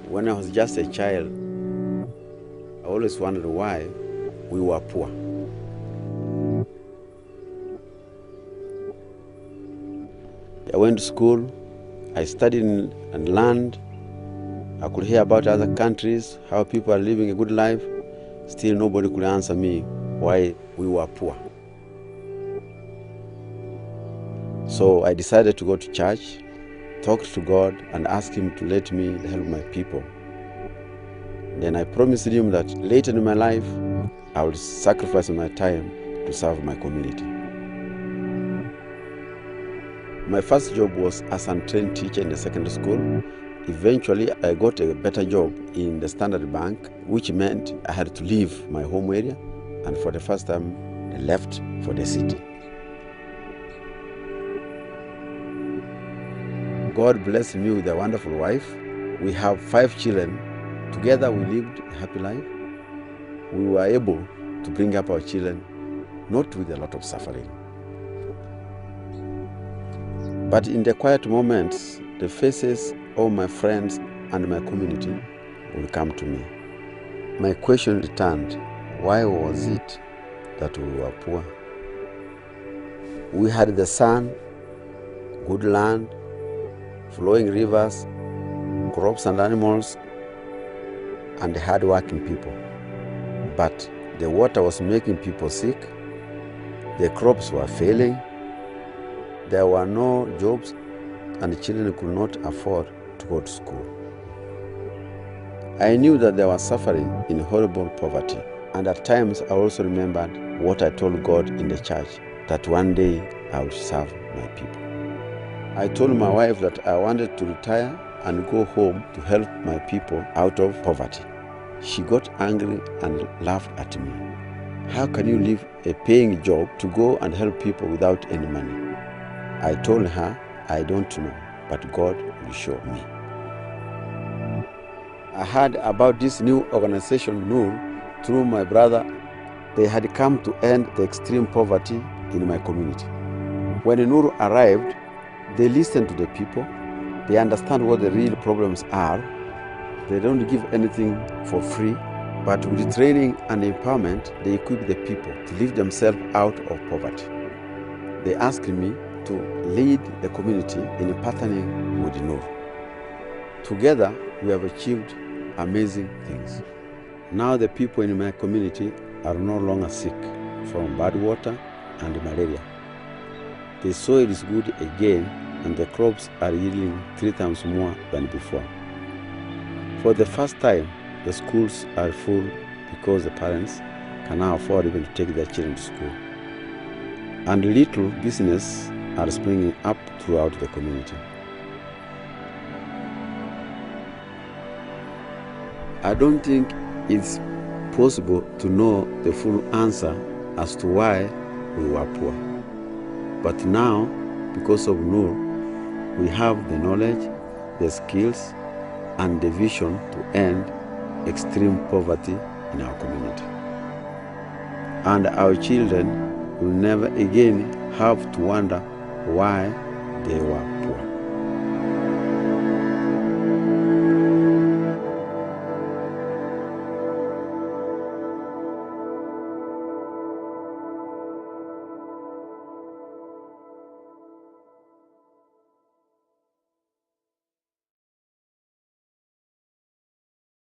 When I was just a child, I always wondered why we were poor. I went to school, I studied and learned. I could hear about other countries, how people are living a good life. Still nobody could answer me why we were poor. So I decided to go to church, talk to God, and ask Him to let me help my people. Then I promised Him that later in my life, I will sacrifice my time to serve my community. My first job was as an trained teacher in a secondary school. Eventually, I got a better job in the Standard Bank, which meant I had to leave my home area, and for the first time, I left for the city. God blessed me with a wonderful wife. We have 5 children. Together we lived a happy life. We were able to bring up our children, not with a lot of suffering. But in the quiet moments, the faces of my friends and my community will come to me. My question returned, why was it that we were poor? We had the sun, good land, flowing rivers, crops and animals, and hard-working people. But the water was making people sick, the crops were failing, there were no jobs, and the children could not afford to go to school. I knew that they were suffering in horrible poverty, and at times I also remembered what I told God in the church, that one day I would serve my people. I told my wife that I wanted to retire and go home to help my people out of poverty. She got angry and laughed at me. How can you leave a paying job to go and help people without any money? I told her, I don't know, but God will show me. I heard about this new organization, NURU, through my brother. They had come to end the extreme poverty in my community. When NURU arrived, they listened to the people. They understand what the real problems are. They don't give anything for free, but with training and empowerment, they equip the people to lift themselves out of poverty. They asked me to lead the community in partnering with NURU. Together, we have achieved amazing things. Now the people in my community are no longer sick from bad water and malaria. The soil is good again, and the crops are yielding 3 times more than before. For the first time, the schools are full because the parents can now afford even to take their children to school. And little business are springing up throughout the community. I don't think it's possible to know the full answer as to why we were poor. But now, because of NURU, we have the knowledge, the skills, and the vision to end extreme poverty in our community. And our children will never again have to wonder why they were